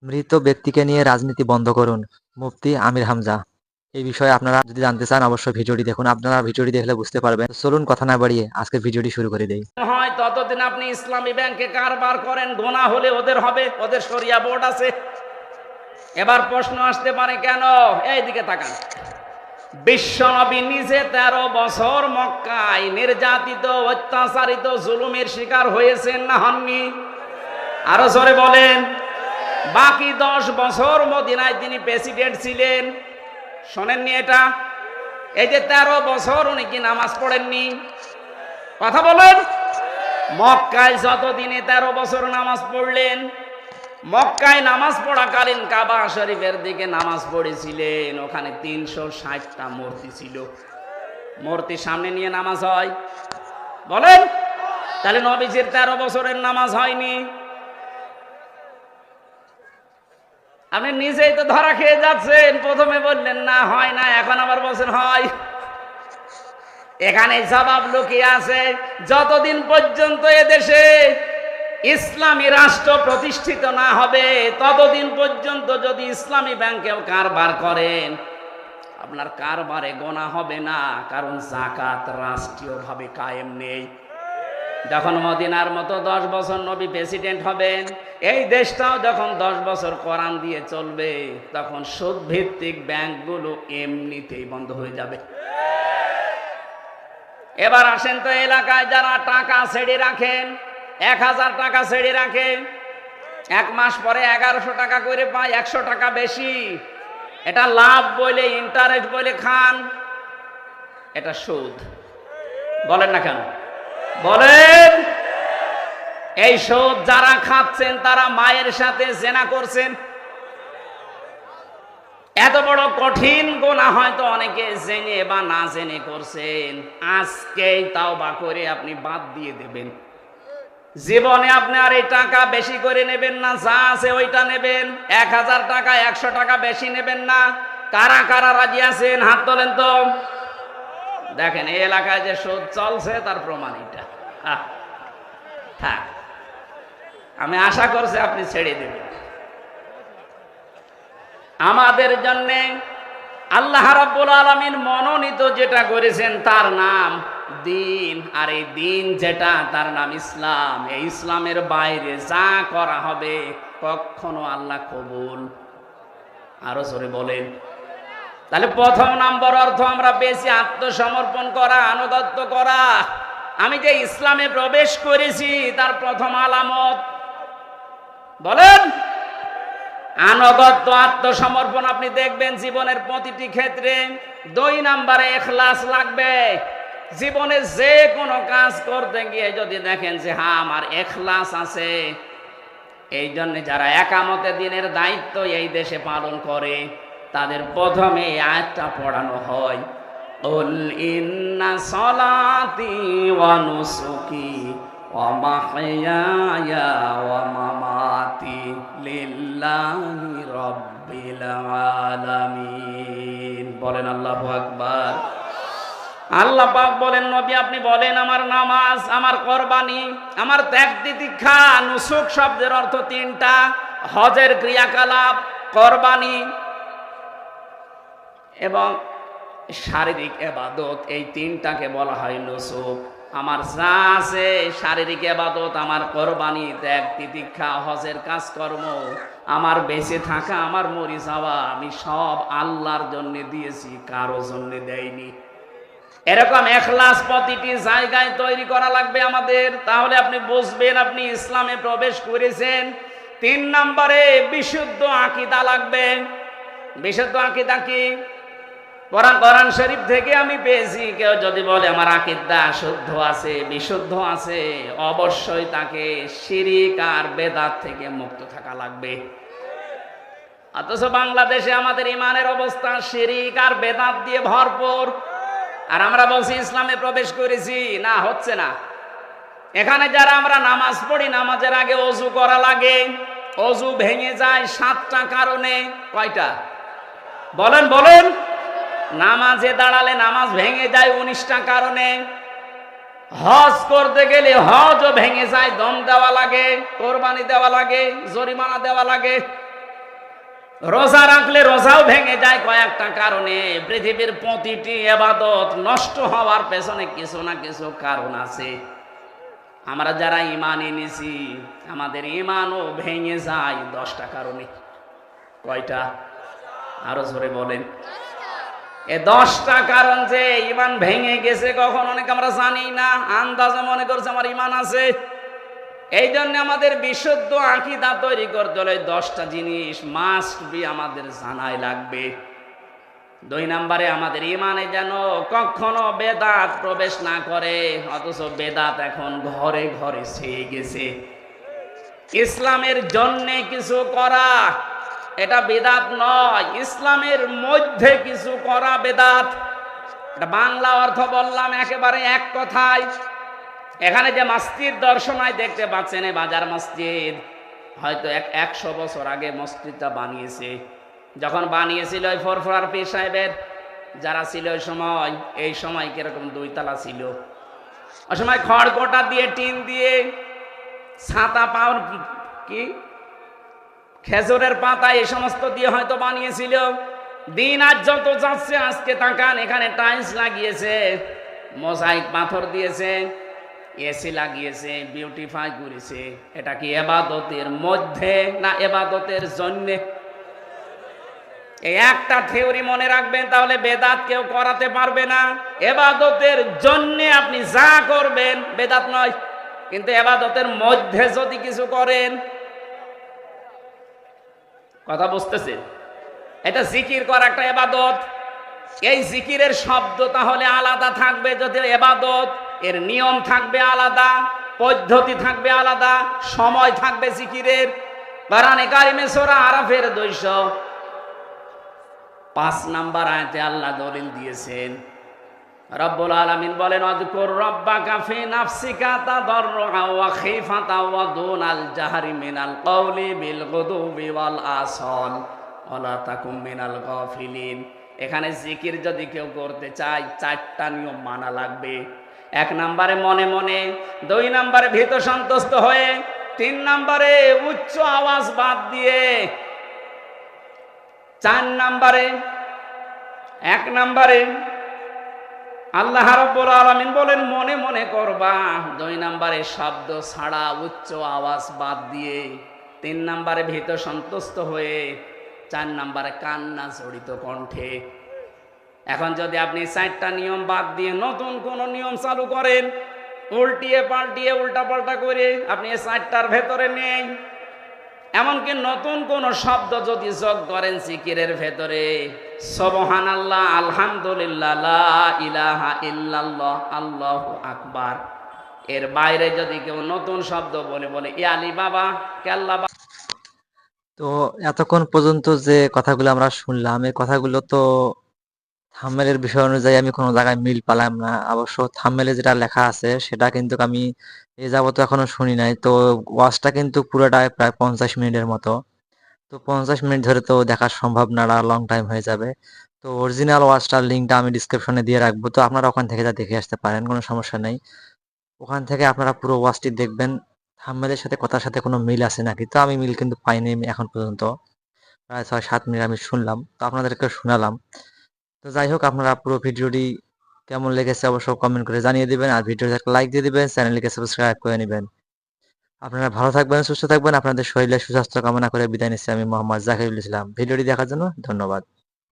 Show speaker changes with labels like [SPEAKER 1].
[SPEAKER 1] মৃত ব্যক্তিকে নিয়ে রাজনীতি বন্ধ করুন, মুফতি আমির হামজা। এই বিষয়ে আপনারা যদি জানতে চান অবশ্যই ভিডিওটি দেখুন। আপনারা ভিডিওটি দেখলে বুঝতে পারবেন। চলুন কথা না বাড়িয়ে আজকের ভিডিওটি শুরু করে দেই।
[SPEAKER 2] হয় ততদিন আপনি ইসলামী ব্যাংকে কারবার করেন, গোনা হলে ওদের হবে, ওদের শরিয়া বোর্ড আছে। এবার প্রশ্ন আসতে পারে কেন? এইদিকে তাকান। বিশ্বনবী নিজে 13 বছর মক্কায় নির্যাতিত, অত্যাচারিত, জুলুমের শিকার হয়েছেন না হননি? আরো জোরে বলেন। বাকি 10 বছর মদিনায় তিনি প্রেসিডেন্ট ছিলেন, শোনেননি এটা? এই যে 13 বছর উনি কি নামাজ পড়েননি? কথা বলেন। মক্কায় যতদিনে 13 বছর নামাজ পড়লেন, মক্কায় নামাজ পড়াকালীন কাবা শরীফের দিকে নামাজ পড়েছিলেন। ওখানে 360টা মূর্তি ছিল। মূর্তি সামনে নিয়ে নামাজ হয়? বলেন। তাহলে নবীজির 13 বছরের নামাজ হয়নি? আপনি নিজেই তো ধরা খেয়ে যাচ্ছেন। প্রথমে বললেন না হয় না, এখন আবার বলছেন হয়। এখানে জবাব লুকিয়ে আছে। যতদিন পর্যন্ত এদেশে ইসলামী রাষ্ট্র প্রতিষ্ঠিত না হবে, ততদিন পর্যন্ত যদি ইসলামী ব্যাংকেও কারবার করেন, আপনার কারবারে গোনা হবে না, কারণ যাকাত রাষ্ট্রীয়ভাবে কায়েম নেই। যখন মদিনার মতো 10 বছর নবী প্রেসিডেন্ট হবেন, এই দেশটাও যখন 10 বছর কোরআন দিয়ে চলবে, তখন সুদ ভিত্তিক ব্যাংকগুলো এমনিতেই বন্ধ হয়ে যাবে। এবার আসেন তো, এলাকায় যারা টাকা ছেড়ে রাখেন, 1000 টাকা ছেড়ে রাখেন, 1 মাস পরে 1100 টাকা করে পায়, 100 টাকা বেশি। এটা লাভ বলে, ইন্টারেস্ট বলে খান, এটা সুদ। বলেন না কেন? বলেন। এই সুদ যারা খাচ্ছেন তারা মায়ের সাথে জেনা করছেন। এত বড় কঠিন গুনাহ হয়তো অনেকে জেনে বা না জেনে করছেন। আজকেই তাওবা করে আপনি বাদ দিয়ে দেবেন। জীবনে আপনি আর এই টাকা বেশি করে নেবেন না, যা আছে ওইটা নেবেন। 1000 টাকা 100 টাকা বেশি নেবেন না। কারা কারা রাজি আছেন হাত তোলেন তো। দেখেন এই এলাকায় যে সুদ চলছে তার প্রমাণ এটা। থাক, আমি আশা করছি আপনি ছেড়ে দেবেন। আমাদের জন্য আল্লাহ রাব্বুল আলামিন মনোনীত যেটা করেছেন তার নাম দিন, আর এই দিন যেটা তার নাম ইসলাম। এই ইসলামের বাইরে যা করা হবে কখনো আল্লাহ কবুল। আরো জোরে বলেন। তাহলে প্রথম নাম্বার অর্থ আমরা পেয়েছি আত্মসমর্পণ করা, আনুগত্য করা। আমি যে ইসলামে প্রবেশ করেছি তার প্রথম আলামত বলেন আনুগত্য, আত্মসমর্পণ। আপনি দেখবেন জীবনের প্রতিটি ক্ষেত্রে 2 নম্বরে ইখলাস লাগবে। জীবনে যে কোনো কাজ করতে গিয়ে যদি দেখেন যে হ্যাঁ আমার ইখলাস আছে, এই জন্য যারা একামতে দিনের দায়িত্ব এই দেশে পালন করে তাদের প্রথমে এই আয়াতটা পড়ানো হয়, কুল ইন্না সলাতি ওয়া নুসুকি ওয়া মাহইয়ায়া ওয়া মামাতি লিল্লাহি রাব্বিল আলামিন। বলেন আল্লাহু আকবার। আল্লাহ পাক বলেন নবী আপনি বলেন আমার নামাজ, আমার কুরবানি, আমার ত্যাগ তিতিক্ষা। নুসুক শব্দের অর্থ 3টা, হজের ক্রিয়াকলাপ, কুরবানি এবং শারীরিক ইবাদত। এই 3টাকে বলা হয় নুসুক। আমার যা আছে শারীরিক ইবাদত, আমার কুরবানি, ত্যাগ তিতিক্ষা, হজের কাজকর্ম, আমার বেঁচে থাকা, আমার মরে যাওয়া, আমি সব আল্লাহর জন্য দিয়েছি, কারো জন্য দেইনি। এরকম ইখলাস প্রতিটি জায়গায় তৈরি করা লাগবে আমাদের। তাহলে আপনি বুঝবেন আপনি ইসলামে প্রবেশ করেছেন। 3 নম্বরে বিশুদ্ধ আকীদা লাগবে। বিশুদ্ধ আকীদা কি? কোরআন শরীফ থেকে আমি পেয়েছি। কেউ যদি বলে আমার আকীদা শুদ্ধ আছে, বিশুদ্ধ আছে, অবশ্যই তাকে শিরক আর বেদাত থেকে মুক্ত থাকা লাগবে। অথচ বাংলাদেশে আমাদের ইমানের অবস্থা শিরক আর বেদাত দিয়ে ভরপুর, আর আমরা বলছি ইসলামে প্রবেশ করেছি। না, হচ্ছে না। এখানে যারা আমরা নামাজ পড়ি, নামাজের আগে ওযু করা লাগে। ওযু ভেঙে যায় 7টা কারণে। কয়টা? বলেন বলেন। নামাজে দাঁড়ালে নামাজ ভেঙে যায় 19টা কারণে। হজ করতে গেলে হজও ভেঙে যায়, দম দেওয়া লাগে, কোরবানি দেওয়া লাগে, জরিমানা দেওয়া লাগে। রোজা রাখলে রোজাও ভেঙে যায় কয়েকটা কারণে। পৃথিবীর প্রতিটি ইবাদত নষ্ট হওয়ার পেছনে কিছু না কিছু কারণ আছে। আমরা যারা ঈমান এনেছি, আমাদের ঈমানও ভেঙে যায় 10টা কারণে। কয়টা? আরো জোরে বলেন। এই 10টা কারণ যে ঈমান ভেঙে গেছে কখন অনেক আমরা জানি না, আন্দাজে মনে করছে আমার ঈমান আছে। এই জন্য আমাদের বিশুদ্ধ আকীদা তৈরি করতে হলে 10টা জিনিস মাস্ট বি আমাদের জানাই লাগবে। 2 নম্বরে আমাদের ঈমানে যেন কখনো বেদাত প্রবেশ না করে, অথচ বেদাত এখন ঘরে ঘরে ছেয়ে গেছে। ইসলামের জন্য কিছু করা এটা বেদাত নয়, ইসলামের মধ্যে কিছু করা বেদাত। এটা বাংলা অর্থ বললাম একেবারে এক কথায়। এখানে যে মসজিদ দর্শনায় দেখতে পাচ্ছেন, এই বাজার মসজিদ, হয়তো 100 বছর আগে মসজিদটা বানিয়েছে। যখন বানিয়েছিল ওই ফরফরার পীর সাহেবের যারা ছিল ওই সময়, এই সময় কিরকম 2 তলা ছিল। ওই সময় খড়কোটা দিয়ে, টিন দিয়ে, ছাতা পাওয়ার কি খেজুরের পাতা এই সমস্ত দিয়ে হয়তো বানিয়েছিল। দিন আজ যত যাচ্ছে, আজকে তাকান এখানে টাইলস লাগিয়েছে, মোজাইক পাথর দিয়েছে, এসি লাগিয়েছে, বিউটিফাই করেছে। এটা কি ইবাদতের মধ্যে না ইবাদতের জন্য? এই একটা থিওরি মনে রাখবেন, তাহলে বেদাত কেউ করাতে পারবে না। ইবাদতের জন্য আপনি যা করবেন বেদাত নয়, কিন্তু ইবাদতের মধ্যে যদি কিছু করেন, কথা বুঝতেছেন? এটা জিকির করা একটা ইবাদত। এই জিকিরের শব্দ তাহলে আলাদা থাকবে যদি ইবাদত, এর নিয়ম থাকবে আলাদা, পদ্ধতি থাকবে আলাদা, সময় থাকবে জিকিরের। কোরআনে কারিমে সূরা আরাফের 205 নম্বর আয়াতে আল্লাহ দলিল দিয়েছেন। রব্বুল আলামিন বলেন, আযকুর রাব্বাকা ফি নাফসিকা তাদাররুআ ওয়া খিফাতা ওয়া দুনাল জাহরি মিনাল কওলি বিল গুদুবি ওয়াল আসাল ওয়া লা তাকুম মিনাল গাফিলিন। এখানে জিকির যদি কেউ করতে চায় 4টা নিয়ম মানা লাগবে। 1 নম্বরে মনে মনে, 2 নম্বরে ভীত সন্তুষ্ট হয়ে, 3 নম্বরে উচ্চ আওয়াজ বাদ দিয়ে, 4 নম্বরে 1 নম্বরে আল্লাহ রাব্বুল আলামিন বলেন মনে মনে করবা, 2 নম্বরে শব্দ ছাড়া উচ্চ আওয়াজ বাদ দিয়ে, 3 নম্বরে ভীত সন্তুষ্ট হয়ে, 4 নম্বরে কান্না জড়িত কণ্ঠে। এখন যদি আপনি 4টা নিয়ম বাদ দিয়ে নতুন কোন নিয়ম চালু করেন, উল্টিয়ে পাল্টিয়ে উল্টা পাল্টা করে আপনি এই 4টার ভেতরে নেই, এমনকি নতুন কোন শব্দ যদি যোগ করেন জিকিরের ভেতরে, সুবহানাল্লাহ, আলহামদুলিল্লাহ, লা ইলাহা ইল্লাল্লাহ, আল্লাহু আকবার, এর বাইরে যদি কেউ নতুন শব্দ বলে বলে ই আলী বাবা, কেল্লা বাবা।
[SPEAKER 1] তো এতক্ষণ পর্যন্ত যে কথাগুলো আমরা শুনলাম, এই কথাগুলো তো থাম্বনেলের বিষয় অনুযায়ী আমি কোনো জায়গায় মিল পেলাম না। অবশ্য থাম্বনেলে যেটা লেখা আছে সেটা কিন্তু আমি এ যাবত এখনো শুনি নাই। তো ওয়াচটা কিন্তু পুরোটাই প্রায় 50 মিনিটের মতো। তো 50 মিনিট ধরে তো দেখা সম্ভব না, লং টাইম হয়ে যাবে। তো অরিজিনাল ওয়াচটার লিঙ্কটা আমি ডিসক্রিপশনে দিয়ে রাখবো, তো আপনারা ওখান থেকে যা দেখে আসতে পারেন, কোনো সমস্যা নেই। ওখান থেকে আপনারা পুরো ওয়াচটি দেখবেন থাম্বনেলের সাথে কথার সাথে কোনো মিল আছে নাকি। তো আমি মিল কিন্তু পাইনি এখন পর্যন্ত। প্রায় 6-7 মিনিট আমি শুনলাম, তো আপনাদেরকে শোনালাম। তো যাই হোক, আপনারা পুরো ভিডিওটি কেমন লেগেছে অবশ্যই কমেন্ট করে জানিয়ে দিবেন, আর ভিডিওতে একটা লাইক দিয়ে দিবেন, চ্যানেলটিকে সাবস্ক্রাইব করে নেবেন। আপনারা ভালো থাকবেন, সুস্থ থাকবেন, আপনাদের শরীরে সুস্বাস্থ্য কামনা করে বিদায় নিচ্ছি আমি মোহাম্মদ জাকিরুল ইসলাম। ভিডিওটি দেখার জন্য ধন্যবাদ।